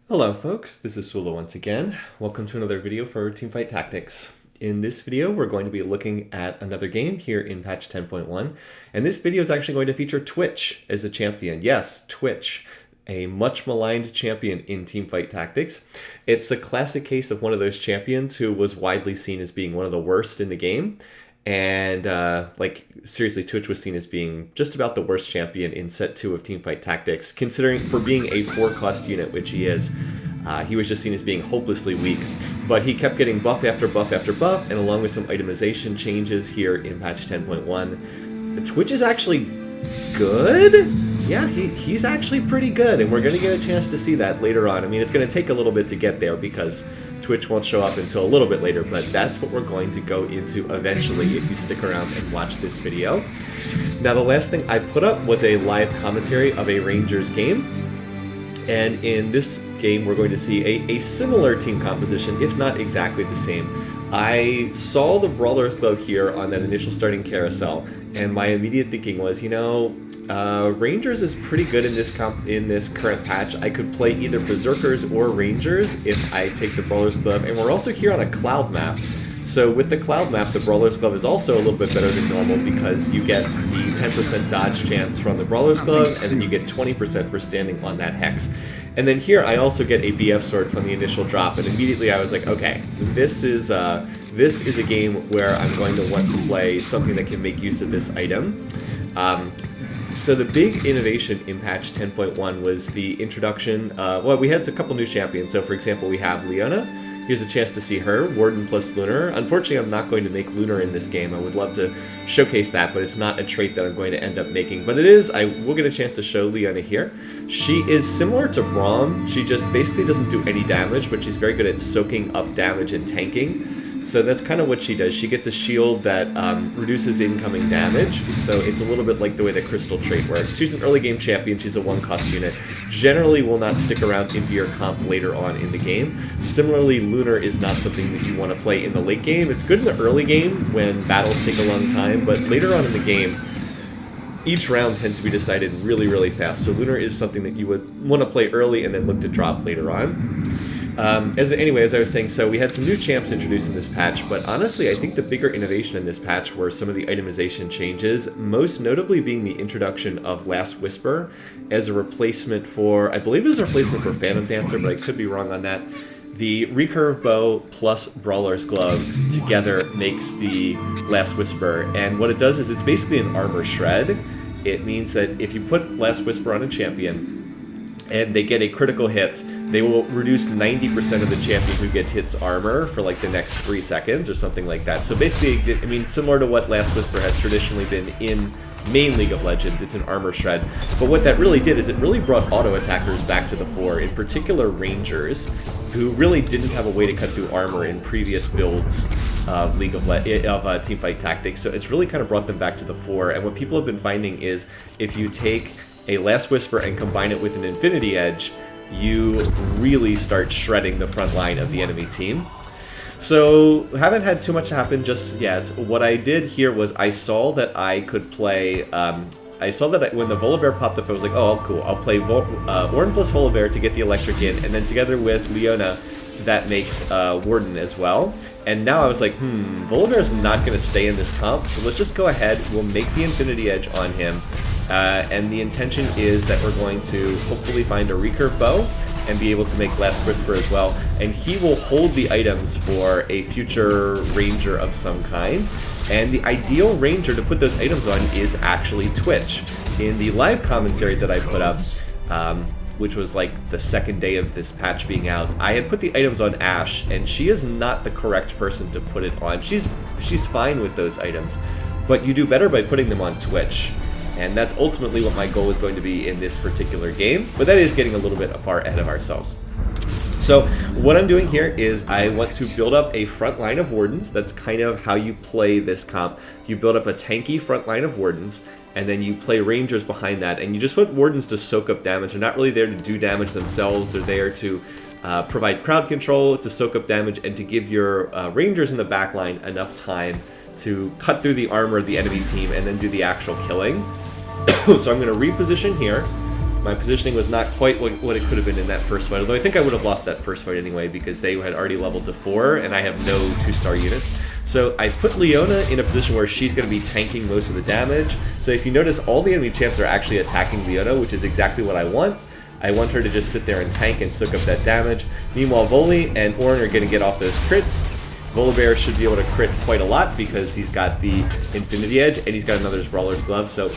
Hello folks, this is Sullla once again. Welcome to another video for Teamfight Tactics. In this video, we're going to be looking at another game here in patch 10.1, and this video is actually going to feature Twitch as a champion. Yes, Twitch, a much maligned champion in Teamfight Tactics. It's a classic case of one of those champions who was widely seen as being one of the worst in the game. And seriously, Twitch was seen as being just about the worst champion in set 2 of Teamfight Tactics, considering for being a 4-cost unit, which he is. He was just seen as being hopelessly weak, but he kept getting buff after buff after buff, and along with some itemization changes here in patch 10.1, Twitch is actually good? Yeah, he's actually pretty good, and we're going to get a chance to see that later on. I mean, it's going to take a little bit to get there because Twitch won't show up until a little bit later, but that's what we're going to go into eventually if you stick around and watch this video. Now, the last thing I put up was a live commentary of a Rangers game, and in this game we're going to see a similar team composition, if not exactly the same. I saw the Brawler's Glove here on that initial starting carousel, and my immediate thinking was, you know, Rangers is pretty good in this current patch. I could play either Berserkers or Rangers if I take the Brawler's Glove, and we're also here on a cloud map. So with the cloud map, the Brawler's Glove is also a little bit better than normal because you get the 10% dodge chance from the Brawler's Glove, and then you get 20% for standing on that hex. And then here I also get a BF sword from the initial drop, and immediately I was like, okay, this is a game where I'm going to want to play something that can make use of this item. So the big innovation in patch 10.1 was the introduction, well, we had a couple new champions. So for example, we have Leona. Here's a chance to see her, Warden plus Lunar. Unfortunately, I'm not going to make Lunar in this game. I would love to showcase that, but it's not a trait that I'm going to end up making. But it is, I will get a chance to show Leona here. She is similar to Braum. She just basically doesn't do any damage, but she's very good at soaking up damage and tanking. So that's kind of what she does. She gets a shield that reduces incoming damage, so it's a little bit like the way the Crystal trait works. She's an early game champion, she's a 1-cost unit. Generally will not stick around into your comp later on in the game. Similarly, Lunar is not something that you want to play in the late game. It's good in the early game when battles take a long time, but later on in the game, each round tends to be decided really, really fast. So Lunar is something that you would want to play early and then look to drop later on. Anyway, as I was saying, so we had some new champs introduced in this patch, but honestly, I think the bigger innovation in this patch were some of the itemization changes, most notably being the introduction of Last Whisper as a replacement for, I believe it was a replacement for Phantom Dancer, but I could be wrong on that. The Recurve Bow plus Brawler's Glove together makes the Last Whisper, and what it does is it's basically an armor shred. It means that if you put Last Whisper on a champion, and they get a critical hit, they will reduce 90% of the champion who gets hits armor for like the next 3 seconds or something like that. So basically, I mean, similar to what Last Whisper has traditionally been in main League of Legends, it's an armor shred. But what that really did is it really brought auto attackers back to the fore, in particular Rangers, who really didn't have a way to cut through armor in previous builds of Teamfight Tactics. So it's really kind of brought them back to the fore. And what people have been finding is if you take a Last Whisper and combine it with an Infinity Edge, you really start shredding the front line of the enemy team. So, haven't had too much happen just yet. What I did here was I saw that I could play, I saw that when the Volibear popped up, I was like, oh, cool, I'll play Warden plus Volibear to get the electric in, and then together with Leona, that makes Warden as well. And now I was like, Volibear's not going to stay in this comp, so let's just go ahead, we'll make the Infinity Edge on him. And the intention is that we're going to hopefully find a Recurve Bow and be able to make Last Whisper as well. And he will hold the items for a future Ranger of some kind. And the ideal Ranger to put those items on is actually Twitch. In the live commentary that I put up, which was like the second day of this patch being out, I had put the items on Ashe, and she is not the correct person to put it on. She's fine with those items, but you do better by putting them on Twitch. And that's ultimately what my goal is going to be in this particular game, but that is getting a little bit far ahead of ourselves. So what I'm doing here is I want to build up a front line of Wardens. That's kind of how you play this comp. You build up a tanky front line of Wardens, and then you play Rangers behind that, and you just want Wardens to soak up damage. They're not really there to do damage themselves. They're there to provide crowd control, to soak up damage, and to give your Rangers in the backline enough time to cut through the armor of the enemy team and then do the actual killing. So I'm going to reposition here. My positioning was not quite what it could have been in that first fight, although I think I would have lost that first fight anyway because they had already leveled to 4 and I have no 2-star units. So I put Leona in a position where she's going to be tanking most of the damage. So if you notice, all the enemy champs are actually attacking Leona, which is exactly what I want. I want her to just sit there and tank and soak up that damage. Meanwhile, Voli and Ornn are going to get off those crits. Volibear should be able to crit quite a lot because he's got the Infinity Edge and he's got another Brawler's Glove. So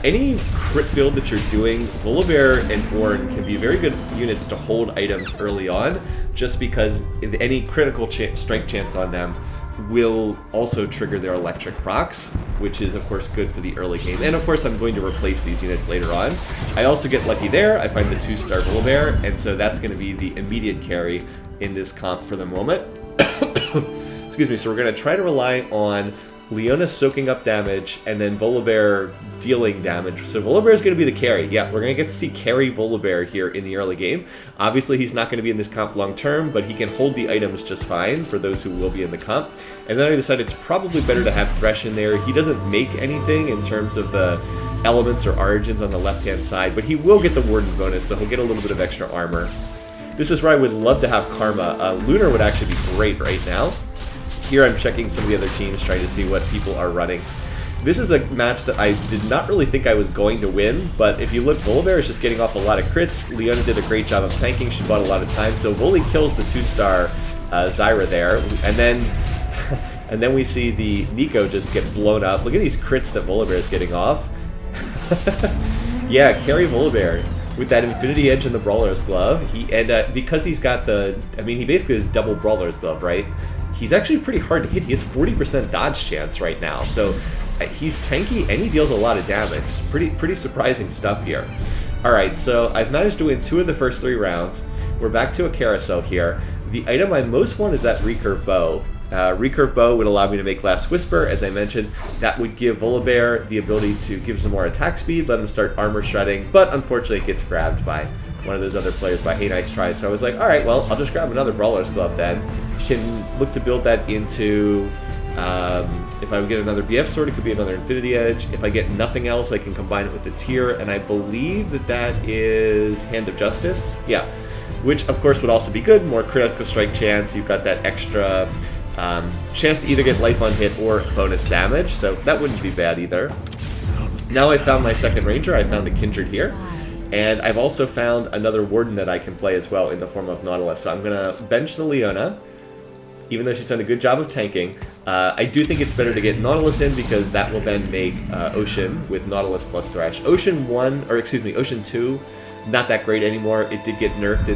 any crit build that you're doing, Volibear and Ornn can be very good units to hold items early on, just because any critical strike chance on them will also trigger their electric procs, which is of course good for the early game. And of course I'm going to replace these units later on. I also get lucky there, I find the 2-star Volibear, and so that's going to be the immediate carry in this comp for the moment. Excuse me, so we're going to try to rely on Leona soaking up damage and then Volibear dealing damage. So Volibear is going to be the carry. Yeah, we're going to get to see carry Volibear here in the early game. Obviously, he's not going to be in this comp long term, but he can hold the items just fine for those who will be in the comp. And then I decided it's probably better to have Thresh in there. He doesn't make anything in terms of the elements or origins on the left-hand side, but he will get the Warden bonus, so he'll get a little bit of extra armor. This is where I would love to have Karma. Lunar would actually be great right now. Here I'm checking some of the other teams, trying to see what people are running. This is a match that I did not really think I was going to win, but if you look, Volibear is just getting off a lot of crits. Leona did a great job of tanking, she bought a lot of time, so Voli kills the 2-star Zyra there, and then we see the Nico just get blown up. Look at these crits that Volibear is getting off. Yeah, carry Volibear with that Infinity Edge and the Brawler's Glove. Because he's got the, I mean, he basically has double Brawler's Glove, right? He's actually pretty hard to hit. He has 40% dodge chance right now, so he's tanky and he deals a lot of damage. Pretty surprising stuff here. All right, so I've managed to win 2 of the first 3 rounds. We're back to a carousel here. The item I most want is that Recurve Bow. Recurve Bow would allow me to make Last Whisper, as I mentioned. That would give Volibear the ability to give some more attack speed, let him start armor shredding, but unfortunately it gets grabbed by one of those other players by Hey Nice Try. So I was like, alright, well, I'll just grab another Brawler's Glove then. Can look to build that into, if I would get another BF Sword, it could be another Infinity Edge. If I get nothing else, I can combine it with the Tear, and I believe that is Hand of Justice. Yeah, which of course would also be good, more critical strike chance. You've got that extra chance to either get life on hit or bonus damage, so that wouldn't be bad either. Now I found my second Ranger, I found a Kindred here, and I've also found another Warden that I can play as well in the form of Nautilus. So I'm going to bench the Leona, even though she's done a good job of tanking. I do think it's better to get Nautilus in because that will then make Ocean with Nautilus plus Thresh. Ocean 2, not that great anymore. It did get nerfed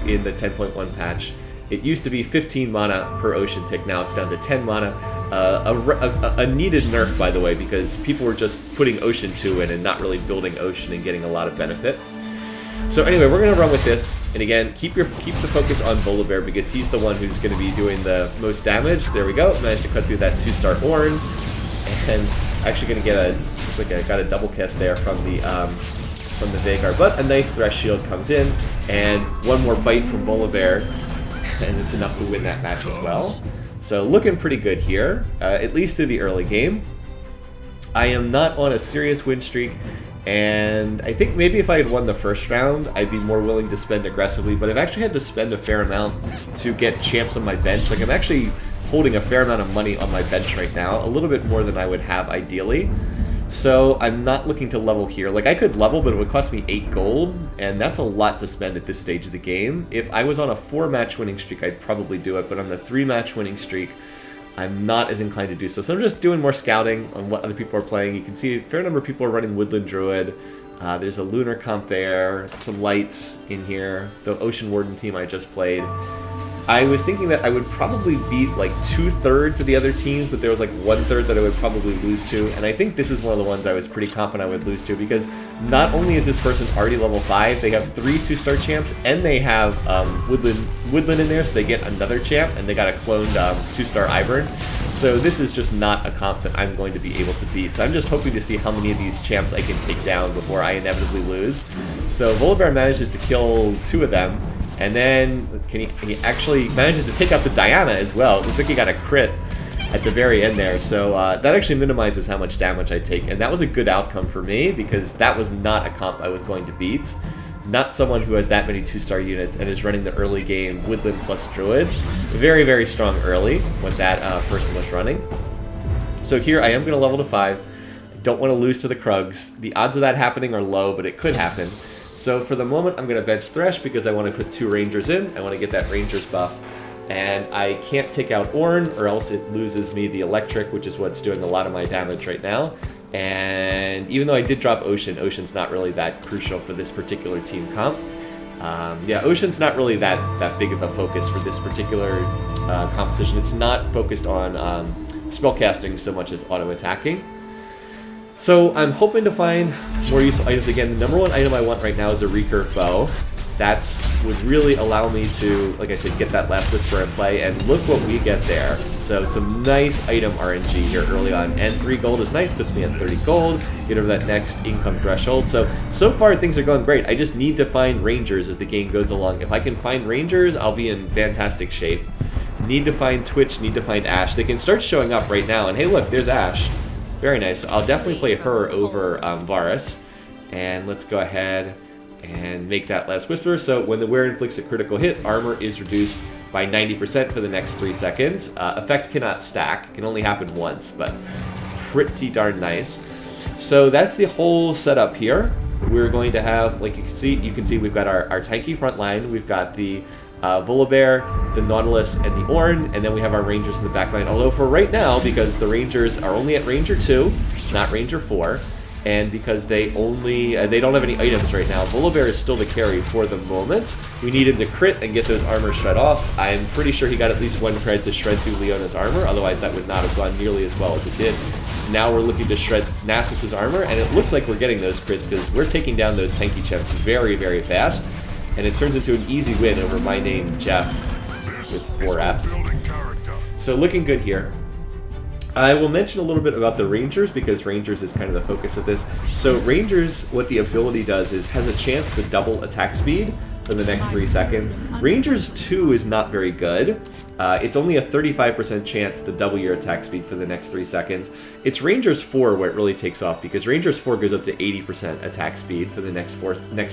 in the 10.1 patch. It used to be 15 mana per Ocean tick, now it's down to 10 mana. A needed nerf, by the way, because people were just putting Ocean 2 in and not really building Ocean and getting a lot of benefit. So anyway, we're going to run with this, and again, keep the focus on Volibear because he's the one who's going to be doing the most damage. There we go, managed to cut through that 2-star Ornn, and actually going to get got a double cast there from the Veigar, but a nice Thresh Shield comes in, and one more bite from Volibear, and it's enough to win that match as well. So looking pretty good here, at least through the early game. I am not on a serious win streak, and I think maybe if I had won the first round, I'd be more willing to spend aggressively, but I've actually had to spend a fair amount to get champs on my bench. Like, I'm actually holding a fair amount of money on my bench right now, a little bit more than I would have ideally. So I'm not looking to level here. Like, I could level, but it would cost me 8 gold, and that's a lot to spend at this stage of the game. If I was on a 4-match winning streak, I'd probably do it, but on the 3-match winning streak, I'm not as inclined to do so. So I'm just doing more scouting on what other people are playing. You can see a fair number of people are running Woodland Druid. There's a Lunar comp there, some lights in here, the Ocean Warden team I just played. I was thinking that I would probably beat like 2/3 of the other teams, but there was like 1/3 that I would probably lose to, and I think this is one of the ones I was pretty confident I would lose to, because not only is this person already level 5, they have 3 2-star champs, and they have Woodland in there, so they get another champ, and they got a cloned 2-star Ivern. So this is just not a comp that I'm going to be able to beat. So I'm just hoping to see how many of these champs I can take down before I inevitably lose. So Volibear manages to kill 2 of them, and then he actually manages to take out the Diana as well. Looks like he got a crit. at the very end there. So that actually minimizes how much damage I take. And that was a good outcome for me because that was not a comp I was going to beat. Not someone who has that many 2-star units and is running the early game Woodland plus Druid. Very, very strong early when that first one was running. So here I am going to level to 5. I don't want to lose to the Krugs. The odds of that happening are low, but it could happen. So for the moment, I'm going to bench Thresh because I want to put 2 Rangers in. I want to get that Rangers buff. And I can't take out Ornn or else it loses me the Electric, which is what's doing a lot of my damage right now. And even though I did drop Ocean, Ocean's not really that crucial for this particular team comp. Yeah, Ocean's not really that big of a focus for this particular composition. It's not focused on spellcasting so much as auto-attacking. So I'm hoping to find more useful items again. The number 1 item I want right now is a recurve bow. That would really allow me to, like I said, get that last Whisper in play, and look what we get there. So some nice item RNG here early on, and 3 gold is nice, puts me at 30 gold, get over that next income threshold. So far things are going great. I just need to find Rangers as the game goes along. If I can find Rangers, I'll be in fantastic shape. Need to find Twitch, need to find Ashe. They can start showing up right now, and hey look, there's Ashe. Very nice. I'll definitely play her over Varus, and let's go ahead and make that last Whisper. So when the wearer inflicts a critical hit, armor is reduced by 90% for the next 3 seconds. Effect cannot stack, it can only happen once, but pretty darn nice. So that's the whole setup here. We're going to have, like you can see we've got our tanky front line, we've got the Volibear, the Nautilus, and the Ornn, and then we have our Rangers in the back line. Although for right now, because the Rangers are only at Ranger 2, not Ranger 4, and because they don't have any items right now, Volibear is still the carry for the moment. We need him to crit and get those armor shred off. I'm pretty sure he got at least 1 crit to shred through Leona's armor, otherwise that would not have gone nearly as well as it did. Now we're looking to shred Nasus's armor, and it looks like we're getting those crits because we're taking down those tanky champs very, very fast. And it turns into an easy win over my name, Jeff, with 4 Fs. So looking good here. I will mention a little bit about the Rangers because Rangers is kind of the focus of this. So Rangers, what the ability does is has a chance to double attack speed for the next 3 seconds. Rangers 2 is not very good. It's only a 35% chance to double your attack speed for the next 3 seconds. It's Rangers 4 where it really takes off because Rangers 4 goes up to 80% attack speed for the next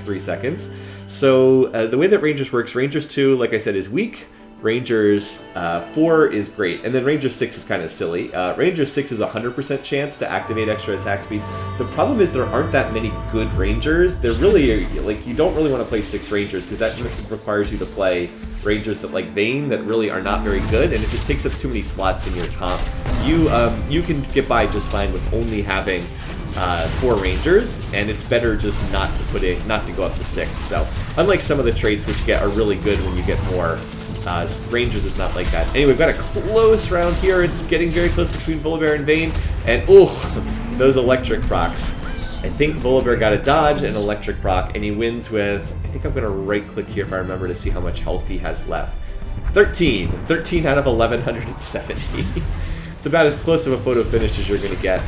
3 seconds. So the way that Rangers works, Rangers 2, like I said, is weak. Rangers 4 is great, and then Rangers 6 is kind of silly. Rangers 6 is a 100% chance to activate extra attack speed. The problem is there aren't that many good Rangers. They're really, like, you don't really want to play 6 Rangers because that just requires you to play Rangers that like Vayne that really are not very good, and it just takes up too many slots in your comp. You can get by just fine with only having 4 Rangers, and it's better just not to go up to 6. So unlike some of the traits which are really good when you get more, Rangers is not like that. Anyway, we've got a close round here. It's getting very close between Volibear and Vayne, and those electric procs. I think Volibear got a dodge and electric proc, and he wins with, I think I'm going to right click here if I remember to see how much health he has left. 13 out of 1170. It's about as close of a photo finish as you're going to get.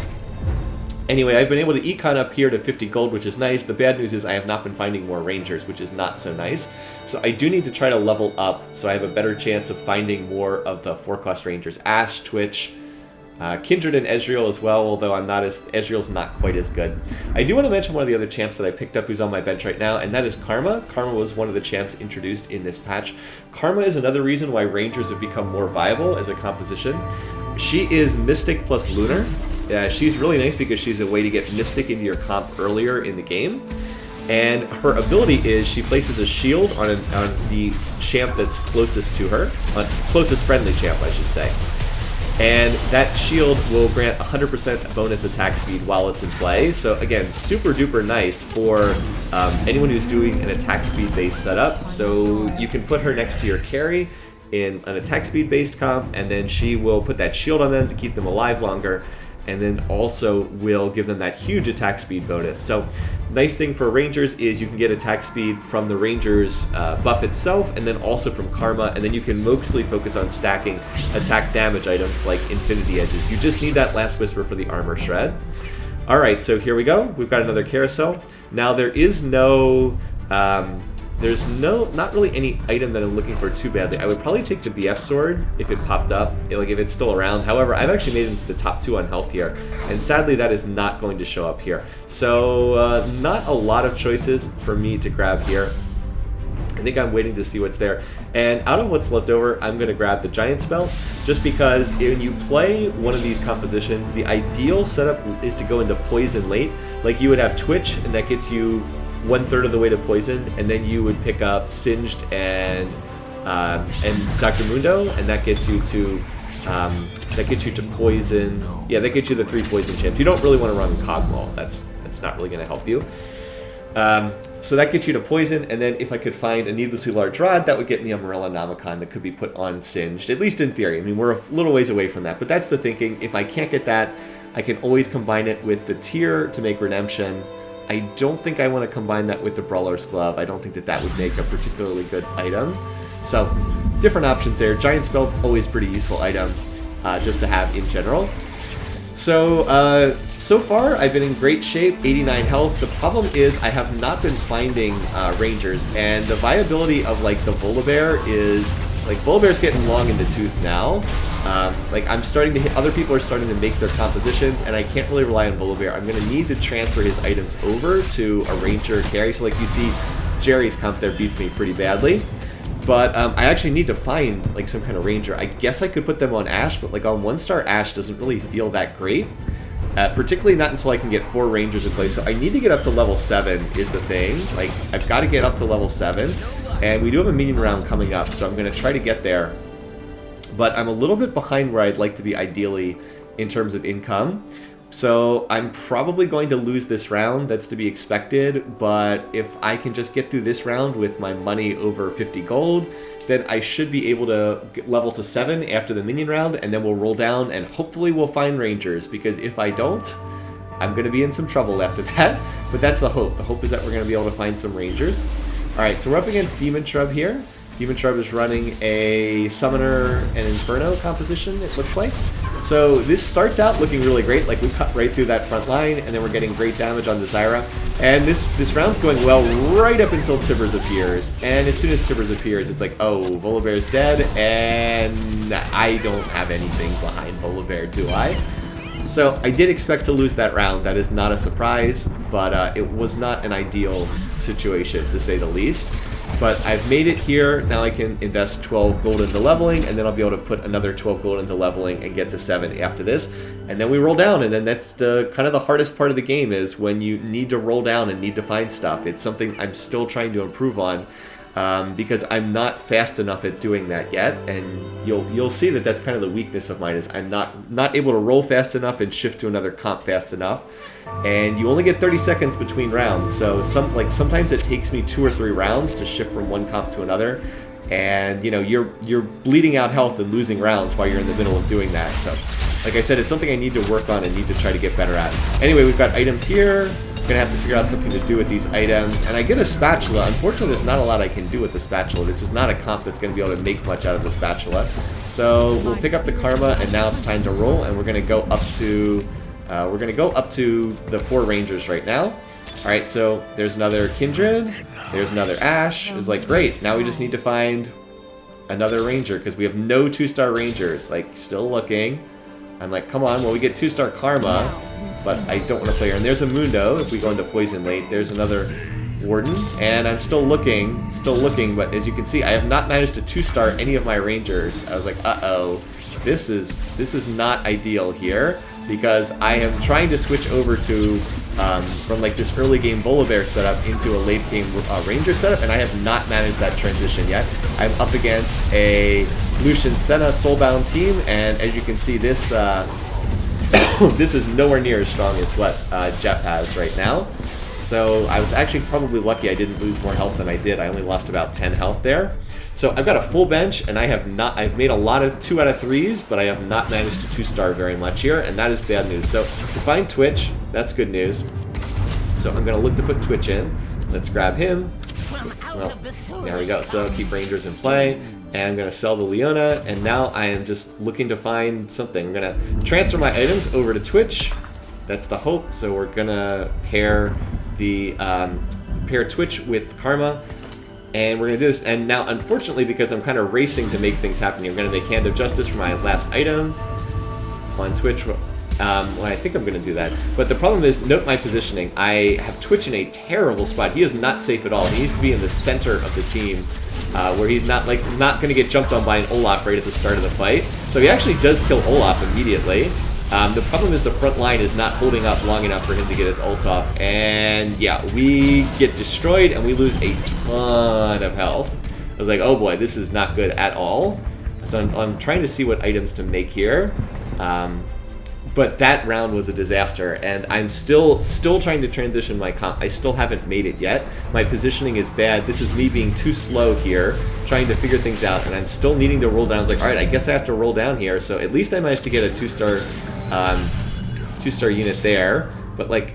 Anyway, I've been able to econ up here to 50 gold, which is nice. The bad news is I have not been finding more Rangers, which is not so nice. So I do need to try to level up so I have a better chance of finding more of the 4-cost Rangers. Ashe, Twitch, Kindred, and Ezreal as well, although Ezreal's not quite as good. I do want to mention one of the other champs that I picked up who's on my bench right now, and that is Karma. Karma was one of the champs introduced in this patch. Karma is another reason why Rangers have become more viable as a composition. She is Mystic plus Lunar. She's really nice because she's a way to get Mystic into your comp earlier in the game. And her ability is she places a shield on the champ that's closest to her, closest friendly champ, I should say. And that shield will grant 100% bonus attack speed while it's in play. So again, super duper nice for anyone who's doing an attack speed based setup. So you can put her next to your carry in an attack speed based comp, and then she will put that shield on them to keep them alive longer, and then also will give them that huge attack speed bonus. So nice thing for Rangers is you can get attack speed from the Rangers buff itself, and then also from Karma, and then you can mostly focus on stacking attack damage items like Infinity Edges. You just need that last Whisper for the armor shred. Alright, so here we go. We've got another carousel. Now there is no there's not really any item that I'm looking for too badly. I would probably take the BF sword if it popped up, like if it's still around. However, I've actually made it into the top 2 on health here, and sadly that is not going to show up here. So not a lot of choices for me to grab here. I think I'm waiting to see what's there. And out of what's left over, I'm going to grab the Giant's Belt, just because when you play one of these compositions, the ideal setup is to go into Poison late. Like you would have Twitch, and that gets you 1/3 of the way to Poison, and then you would pick up Singed and Dr. Mundo, and that gets you to Poison. Yeah, that gets you the 3 Poison champs. You don't really want to run Cogmaul. That's not really going to help you. So that gets you to Poison, and then if I could find a needlessly large rod, that would get me a Morella Namicon that could be put on Singed, at least in theory. I mean, we're a little ways away from that, but that's the thinking. If I can't get that, I can always combine it with the Tear to make Redemption. I don't think I want to combine that with the Brawler's Glove. I don't think that would make a particularly good item. So, different options there. Giant's Belt, always pretty useful item just to have in general. So, so far, I've been in great shape, 89 health. The problem is I have not been finding Rangers, and the viability of, like, the Volibear is, like, Volibear's getting long in the tooth now. Like, I'm starting to hit, other people are starting to make their compositions, and I can't really rely on Volibear. I'm going to need to transfer his items over to a Ranger carry. So, like, you see, Jerry's comp there beats me pretty badly. But I actually need to find, like, some kind of Ranger. I guess I could put them on Ash, but, like, on 1-star Ash doesn't really feel that great. Particularly not until I can get 4 Rangers in place. So I need to get up to level 7 is the thing. Like, I've got to get up to level 7. And we do have a minion round coming up, so I'm going to try to get there. But I'm a little bit behind where I'd like to be ideally in terms of income. So I'm probably going to lose this round, that's to be expected, but if I can just get through this round with my money over 50 gold, then I should be able to get level to 7 after the minion round, and then we'll roll down and hopefully we'll find Rangers, because if I don't, I'm going to be in some trouble after that. But that's the hope. The hope is that we're going to be able to find some Rangers. Alright, so we're up against Demon Shrub here. Demon Shrub is running a Summoner and Inferno composition, it looks like. So this starts out looking really great, like we cut right through that front line, and then we're getting great damage on the Zyra. And this round's going well right up until Tibbers appears. And as soon as Tibbers appears, it's like, oh, Volibear's dead, and I don't have anything behind Volibear, do I? So I did expect to lose that round. That is not a surprise, but it was not an ideal situation, to say the least. But I've made it here. Now I can invest 12 gold into leveling, and then I'll be able to put another 12 gold into leveling and get to 7 after this. And then we roll down, and then that's the kind of the hardest part of the game, is when you need to roll down and need to find stuff. It's something I'm still trying to improve on. Because I'm not fast enough at doing that yet, and you'll see that that's kind of the weakness of mine, is I'm not able to roll fast enough and shift to another comp fast enough, and you only get 30 seconds between rounds, so sometimes it takes me 2 or 3 rounds to shift from one comp to another, and you know you're bleeding out health and losing rounds while you're in the middle of doing that. So like I said, it's something I need to work on and need to try to get better at. Anyway, we've got items here. Gonna have to figure out something to do with these items, and I get a spatula. Unfortunately, there's not a lot I can do with the spatula. This is not a comp that's gonna be able to make much out of the spatula. So we'll pick up the karma, and now it's time to roll, and we're gonna go up to the 4 Rangers right now. All right, so there's another Kindred, there's another Ash. It's like, great. Now we just need to find another Ranger, because we have no 2-star Rangers. Like, still looking. I'm like, come on. Well, we get 2-star karma, but I don't want to play her. And there's a Mundo if we go into Poison late. There's another Warden, and I'm still looking, but as you can see, I have not managed to 2-star any of my Rangers. I was like, uh-oh, this is not ideal here, because I am trying to switch over to, from like this early game Volibear setup into a late game Ranger setup, and I have not managed that transition yet. I'm up against a Lucian Senna Soulbound team, and as you can see, this this is nowhere near as strong as what Jeff has right now. So I was actually probably lucky I didn't lose more health than I did. I only lost about 10 health there. So I've got a full bench, and I've made a lot of 2 out of 3s, but I have not managed to 2-star very much here, and that is bad news. So to find Twitch, that's good news. So I'm gonna look to put Twitch in. Let's grab him. Well, there we go. So keep Rangers in play. And I'm going to sell the Leona, and now I am just looking to find something. I'm going to transfer my items over to Twitch. That's the hope. So we're going to pair Twitch with Karma, And we're going to do this. And now, unfortunately, because I'm kind of racing to make things happen here, I'm going to make Hand of Justice for my last item on Twitch. Well, I think I'm going to do that. But the problem is, note my positioning. I have Twitch in a terrible spot. He is not safe at all. He needs to be in the center of the team, where he's not going to get jumped on by an Olaf right at the start of the fight. So he actually does kill Olaf immediately. The problem is the front line is not holding up long enough for him to get his ult off. And yeah, we get destroyed and we lose a ton of health. I was like, oh boy, this is not good at all. So I'm trying to see what items to make here. But that round was a disaster, and I'm still trying to transition my comp. I still haven't made it yet. My positioning is bad. This is me being too slow here, trying to figure things out, and I'm still needing to roll down. I was like, all right, I guess I have to roll down here. So at least I managed to get a two-star unit there. But like,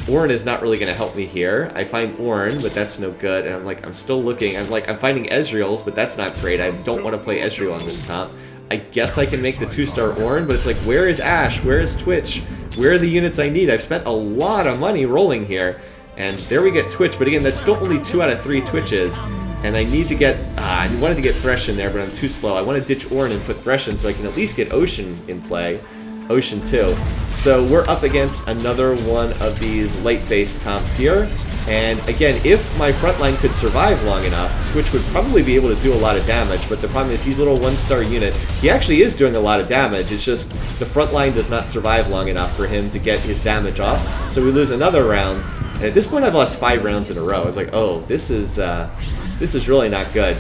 Ornn is not really going to help me here. I find Ornn, but that's no good. And I'm still looking. I'm finding Ezreal's, but that's not great. I don't want to play Ezreal on this comp. I guess I can make the 2-star Ornn, but it's like, where is Ashe? Where is Twitch? Where are the units I need? I've spent a lot of money rolling here. And there we get Twitch, but again, that's still only 2 out of 3 Twitches. And I need to get, I wanted to get Thresh in there, but I'm too slow. I want to ditch Ornn and put Thresh in so I can at least get Ocean in play. Ocean too. So we're up against another one of these light-based comps here. And again, if my frontline could survive long enough, Twitch would probably be able to do a lot of damage, but the problem is he's a little 1-star unit. He actually is doing a lot of damage, it's just the frontline does not survive long enough for him to get his damage off. So we lose another round, and at this point I've lost 5 rounds in a row. I was like, oh, this is really not good.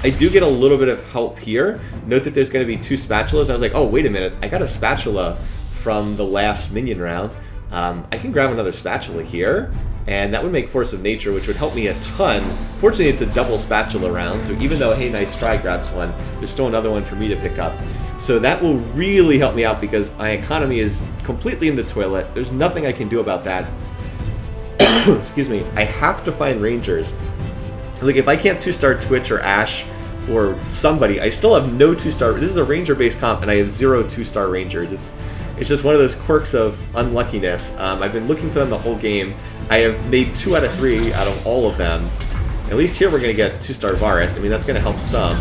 I do get a little bit of help here. Note that there's going to be 2 spatulas. I was like, oh, wait a minute, I got a spatula from the last minion round. I can grab another spatula here, and that would make Force of Nature, which would help me a ton. Fortunately, it's a double spatula round, so even though Hey Nice Try grabs one, there's still another one for me to pick up. So that will really help me out because my economy is completely in the toilet. There's nothing I can do about that. Excuse me. I have to find Rangers. Like, if I can't 2-star Twitch or Ashe or somebody, I still have no 2-star. This is a Ranger-based comp, and I have 0 2-star Rangers. It's just one of those quirks of unluckiness. I've been looking for them the whole game. I have made 2 out of 3 out of all of them. At least here we're going to get 2-star Varus. I mean, that's going to help some.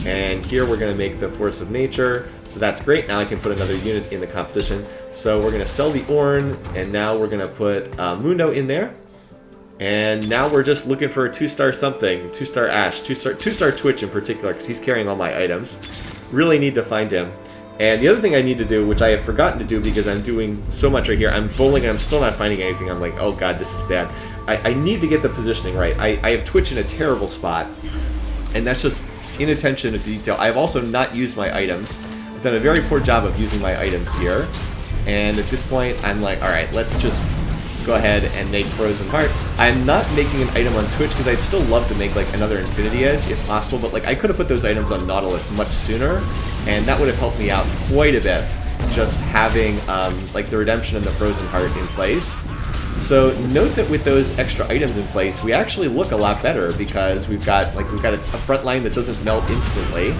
And here we're going to make the Force of Nature. So that's great. Now I can put another unit in the composition. So we're going to sell the Ornn, and now we're going to put Mundo in there. And now we're just looking for a 2-star something. 2-star Ashe, 2-star Twitch in particular, because he's carrying all my items. Really need to find him. And the other thing I need to do, which I have forgotten to do because I'm doing so much right here, I'm bowling and I'm still not finding anything. I'm like, oh god, this is bad. I need to get the positioning right. I have Twitch in a terrible spot, and that's just inattention to detail. I've also not used my items. I've done a very poor job of using my items here. And at this point, I'm like, alright, let's just go ahead and make Frozen Heart. I'm not making an item on Twitch because I'd still love to make like another Infinity Edge if possible, but like I could have put those items on Nautilus much sooner, and that would have helped me out quite a bit, just having like the Redemption and the Frozen Heart in place. So note that with those extra items in place, we actually look a lot better because we've got a front line that doesn't melt instantly.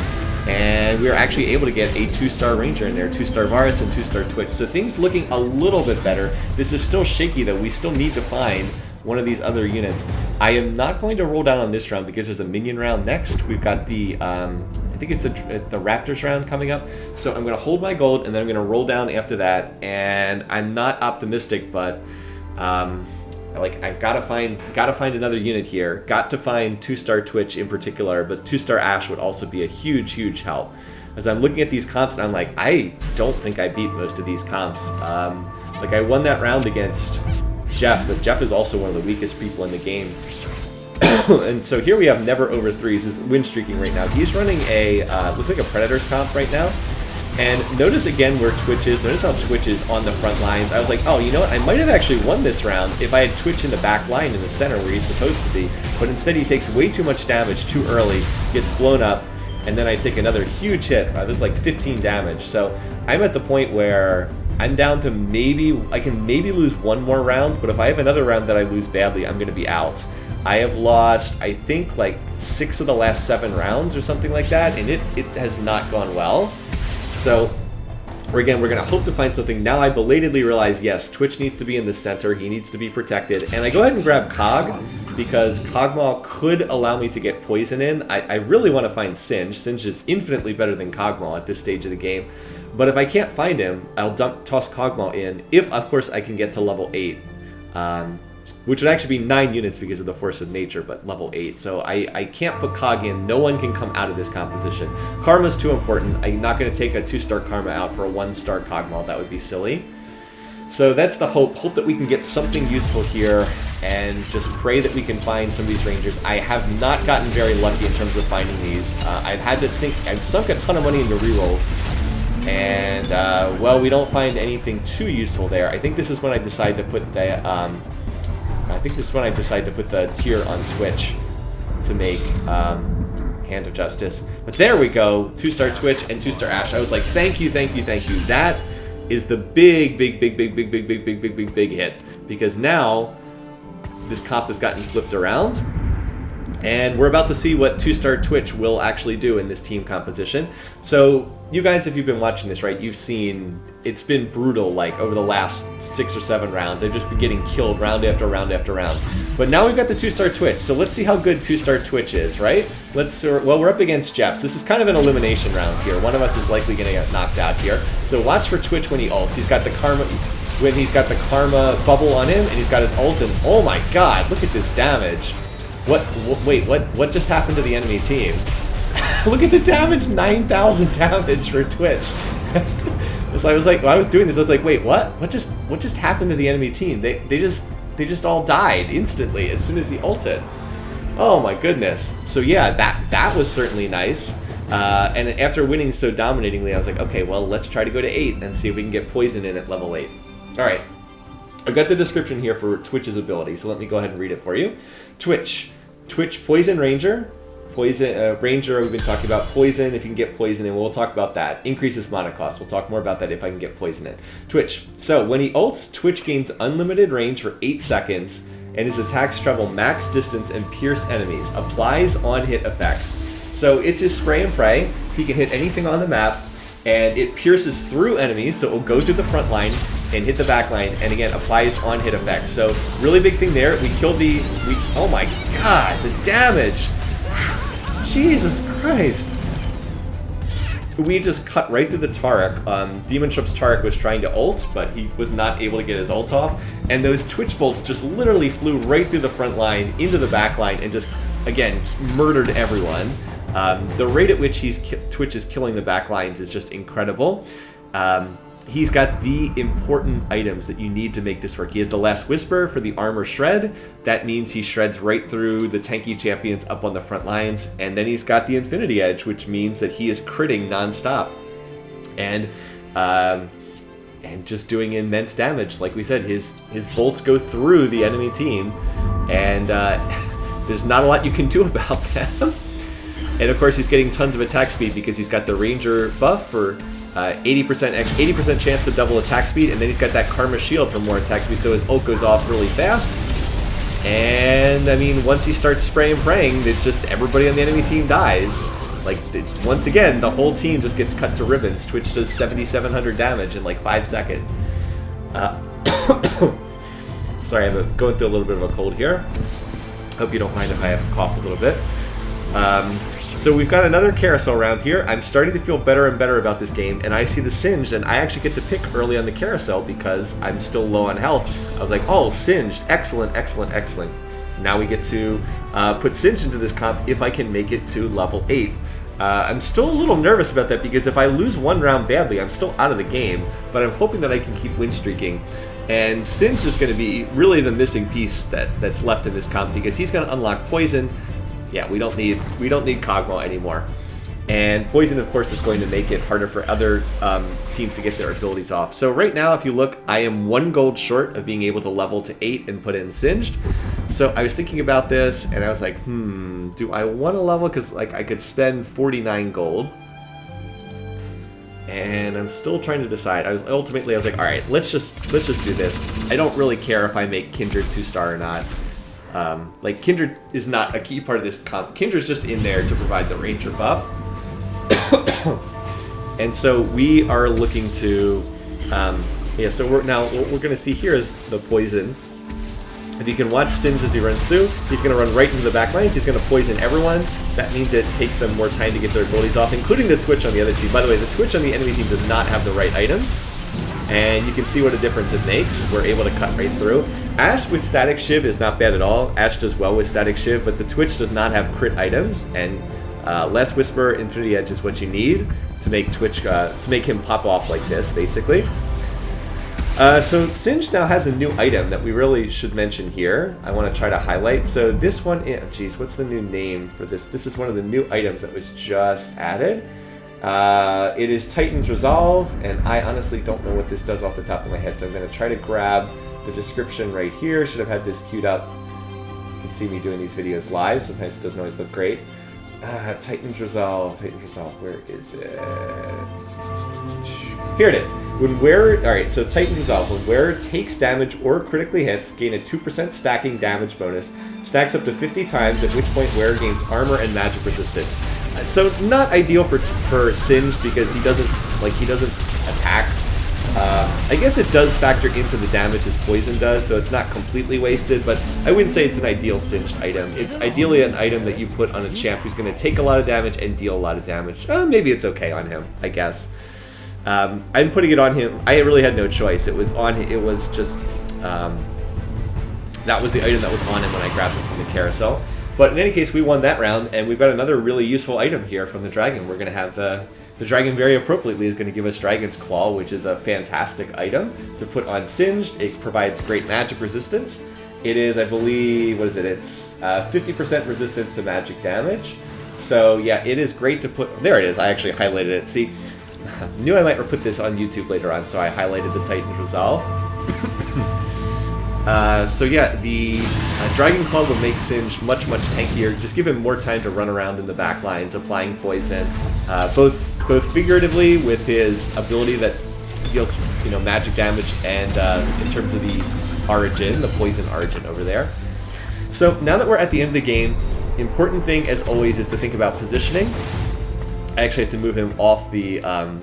And we are actually able to get a 2-star Ranger in there, 2-star Varus and 2-star Twitch. So things looking a little bit better. This is still shaky though. We still need to find one of these other units. I am not going to roll down on this round because there's a minion round next. We've got the, I think it's the Raptors round coming up. So I'm going to hold my gold and then I'm going to roll down after that. And I'm not optimistic, but I've got to find another unit here. Got to find 2-star Twitch in particular, but 2-star Ashe would also be a huge help. As I'm looking at these comps, and I'm like, I don't think I beat most of these comps. Like I won that round against Jeff, but Jeff is also one of the weakest people in the game. And so here we have Never Over 3s, who's win streaking right now. He's running a looks like a Predators comp right now. And notice again where Twitch is. Notice how Twitch is on the front lines. I was like, oh, you know what? I might have actually won this round if I had Twitch in the back line in the center where he's supposed to be. But instead he takes way too much damage too early, gets blown up, and then I take another huge hit. This is like 15 damage. So I'm at the point where I'm down to I can maybe lose one more round, but if I have another round that I lose badly, I'm going to be out. I have lost, I think, like 6 of the last 7 rounds or something like that, and it has not gone well. So Again, we're going to hope to find something. Now I belatedly realize, yes, Twitch needs to be in the center. He needs to be protected. And I go ahead and grab Cog, because Cogmaw could allow me to get poison in. I really want to find Singe. Singe is infinitely better than Cogmaw at this stage of the game. But if I can't find him, I'll toss Cogmaw in, if, of course, I can get to level 8. Which would actually be 9 units because of the Force of Nature, but level 8. So I can't put Cog in. No one can come out of this composition. Karma's too important. I'm not going to take a 2-star Karma out for a 1-star Cogmaw. That would be silly. So that's the hope. Hope that we can get something useful here and just pray that we can find some of these Rangers. I have not gotten very lucky in terms of finding these. I've sunk a ton of money into rerolls. And, well, we don't find anything too useful there. I think this is when I decide to put the, tier on Twitch to make, Hand of Justice. But there we go, 2-star Twitch and 2-star Ashe. I was like, thank you, thank you, thank you. That is the big hit. Because now, this comp has gotten flipped around. And we're about to see what 2-star Twitch will actually do in this team composition. So, you guys, if you've been watching this, right, you've seen it's been brutal, like, over the last 6 or 7 rounds. They've just been getting killed round after round after round. But now we've got the 2-star Twitch, so let's see how good 2-star Twitch is, right? Well, we're up against Jeps. This is kind of an elimination round here. One of us is likely going to get knocked out here. So watch for Twitch when he ults. He's got the Karma... When he's got the Karma bubble on him, and he's got his ult, and oh my god, look at this damage. Wait, what just happened to the enemy team? Look at the damage, 9,000 damage for Twitch. So I was like, when I was doing this, I was like, wait, what? What just happened to the enemy team? They just all died instantly as soon as he ulted. Oh my goodness. So yeah, that was certainly nice. And after winning so dominatingly, I was like, okay, well, let's try to go to 8 and see if we can get poison in at level 8. All right. I've got the description here for Twitch's ability, so let me go ahead and read it for you. Twitch Poison Ranger. Poison Ranger, we've been talking about poison. If you can get poison in, we'll talk about that. Increases mana cost. We'll talk more about that if I can get poison in. Twitch. So when he ults, Twitch gains unlimited range for 8 seconds, and his attacks travel max distance and pierce enemies. Applies on-hit effects. So it's his spray and pray. He can hit anything on the map, and it pierces through enemies, so it will go through the front line and hit the back line, and again, applies on-hit effects. So, really big thing there. We killed oh my god, the damage! Jesus Christ! We just cut right through the Taric. Demon Shrop's Taric was trying to ult, but he was not able to get his ult off, and those Twitch bolts just literally flew right through the front line, into the back line, and just, again, murdered everyone. The rate at which Twitch is killing the back lines is just incredible. He's got the important items that you need to make this work. He has the Last Whisper for the armor shred. That means he shreds right through the tanky champions up on the front lines. And then he's got the Infinity Edge, which means that he is critting nonstop. And just doing immense damage. Like we said, his bolts go through the enemy team. And there's not a lot you can do about them. And of course, he's getting tons of attack speed because he's got the Ranger buff for 80% chance to double attack speed, and then he's got that Karma Shield for more attack speed, so his ult goes off really fast. And, I mean, once he starts spraying and praying, it's just everybody on the enemy team dies. Like, once again, the whole team just gets cut to ribbons. Twitch does 7,700 damage in like 5 seconds. Sorry, I'm going through a little bit of a cold here. Hope you don't mind if I have a cough a little bit. So we've got another carousel round here. I'm starting to feel better and better about this game, and I see the Singed, and I actually get to pick early on the carousel because I'm still low on health. I was like, oh, Singed, excellent, excellent, excellent. Now we get to put Singed into this comp if I can make it to level 8. I'm still a little nervous about that because if I lose one round badly, I'm still out of the game, but I'm hoping that I can keep win streaking. And Singed is going to be really the missing piece that's left in this comp because he's going to unlock Poison. Yeah, we don't need Cogmaw anymore. And Poison, of course, is going to make it harder for other teams to get their abilities off. So right now, if you look, I am 1 gold short of being able to level to 8 and put in Singed. So I was thinking about this, and I was like, do I want to level? Because like I could spend 49 gold. And I'm still trying to decide. I was like, all right, let's just do this. I don't really care if I make Kindred 2-star or not. Like, Kindred is not a key part of this comp. Kindred's just in there to provide the Ranger buff. And so we are looking to, yeah, so what we're going to see here is the poison. If you can watch Singe as he runs through, he's going to run right into the back lines. He's going to poison everyone. That means it takes them more time to get their abilities off, including the Twitch on the other team. By the way, the Twitch on the enemy team does not have the right items. And you can see what a difference it makes. We're able to cut right through. Ashe with Static Shiv is not bad at all. Ashe does well with Static Shiv, but the Twitch does not have crit items. And Last Whisper, Infinity Edge is what you need to make Twitch, to make him pop off like this, basically. So Singe now has a new item that we really should mention here. I want to try to highlight. So this one, geez, what's the new name for this? This is one of the new items that was just added. It is Titan's Resolve, and I honestly don't know what this does off the top of my head, so I'm going to try to grab the description right here. Should have had this queued up. You can see me doing these videos live. Sometimes it doesn't always look great. Titan's Resolve, where is it? Here it is. When wearer, alright, so Titan's Resolve. When wearer takes damage or critically hits, gain a 2% stacking damage bonus. Stacks up to 50 times, at which point wearer gains armor and magic resistance. So not ideal for Singe because he doesn't attack. I guess it does factor into the damage his poison does, so it's not completely wasted, but I wouldn't say it's an ideal Singed item. It's ideally an item that you put on a champ who's going to take a lot of damage and deal a lot of damage. Maybe it's okay on him, I guess. I'm putting it on him. I really had no choice. It was on. It was just that was the item that was on him when I grabbed him from the carousel. But in any case, we won that round, and we've got another really useful item here from the dragon. We're going to have the dragon very appropriately is going to give us Dragon's Claw, which is a fantastic item to put on Singed. It provides great magic resistance. It is, I believe, what is it? It's 50% resistance to magic damage. So yeah, it is great to put. There it is. I actually highlighted it. See. Knew I might put this on YouTube later on, so I highlighted the Titan's Resolve. So yeah, the Dragon Claw will make Singe much tankier. Just give him more time to run around in the back lines, applying poison, both figuratively with his ability that deals magic damage, and in terms of the origin, the poison origin over there. So now that we're at the end of the game, important thing as always is to think about positioning. I actually have to move him off the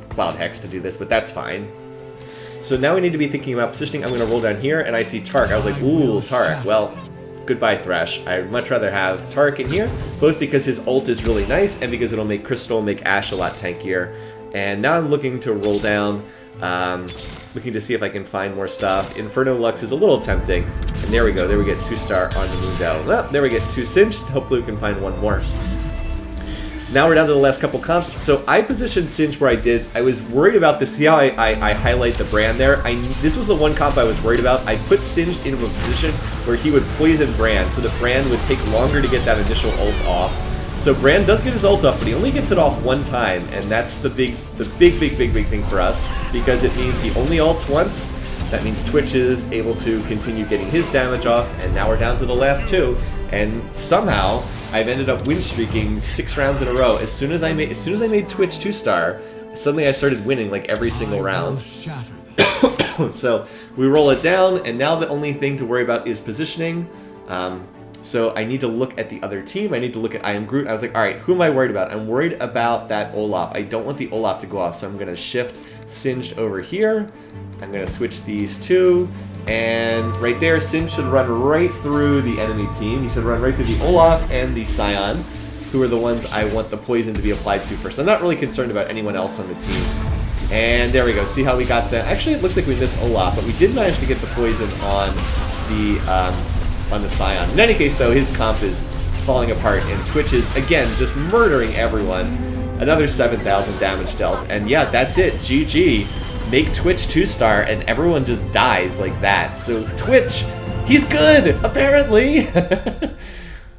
Cloud Hex to do this, but that's fine. So now we need to be thinking about positioning. I'm going to roll down here, and I see Tark. I was like, ooh, Tark. Well, goodbye, Thresh. I'd much rather have Tark in here, both because his ult is really nice, and because it'll make Crystal, make Ashe a lot tankier. And now I'm looking to roll down, looking to see if I can find more stuff. Inferno Lux is a little tempting. And there we go. There we get 2-star on the Mundo. Well, there we get 2 Singed. Hopefully we can find one more. Now we're down to the last couple comps. So I positioned Singe where I did. I was worried about this. See how I highlight the brand there? This was the one comp I was worried about. I put Singe into a position where he would poison Brand, so the Brand would take longer to get that initial ult off. So Brand does get his ult off, but he only gets it off one time, and that's the big thing for us, because it means he only ults once. That means Twitch is able to continue getting his damage off, and now we're down to the last 2. And somehow I've ended up win streaking 6 rounds in a row. As soon as I made Twitch 2-star, suddenly I started winning like every single round. So we roll it down, and now the only thing to worry about is positioning. So I need to look at the other team. I need to look at I Am Groot. I was like, all right, who am I worried about? I'm worried about that Olaf. I don't want the Olaf to go off, so I'm going to shift Singed over here. I'm going to switch these 2. And right there, Singe should run right through the enemy team. He should run right through the Olaf and the Scion, who are the ones I want the poison to be applied to first. I'm not really concerned about anyone else on the team. And there we go. See how we got that? Actually, it looks like we missed Olaf, but we did manage to get the poison on the Scion. In any case, though, his comp is falling apart, and Twitch is, again, just murdering everyone. Another 7,000 damage dealt. And yeah, that's it. GG. Make Twitch 2-star, and everyone just dies like that. So Twitch, he's good, apparently.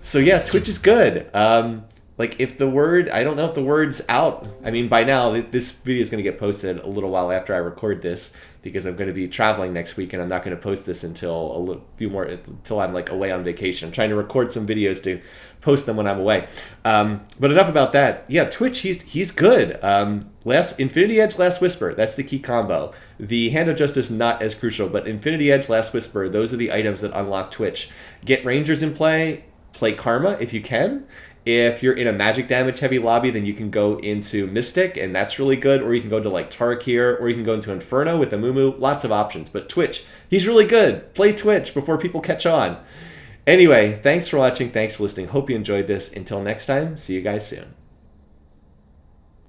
So yeah, Twitch is good. Like if the word, I don't know if the word's out. I mean, by now, this video is going to get posted a little while after I record this, because I'm going to be traveling next week, and I'm not going to post this until until I'm like away on vacation. I'm trying to record some videos to post them when I'm away. But enough about that. Yeah, Twitch, he's good. Infinity Edge, Last Whisper, that's the key combo. The Hand of Justice, not as crucial, but Infinity Edge, Last Whisper, those are the items that unlock Twitch. Get Rangers in play Karma if you can. If you're in a magic damage heavy lobby, then you can go into Mystic, and that's really good. Or you can go to like Tarakir, or you can go into Inferno with Amumu. Lots of options. But Twitch, he's really good. Play Twitch before people catch on. Anyway, thanks for watching. Thanks for listening. Hope you enjoyed this. Until next time, see you guys soon.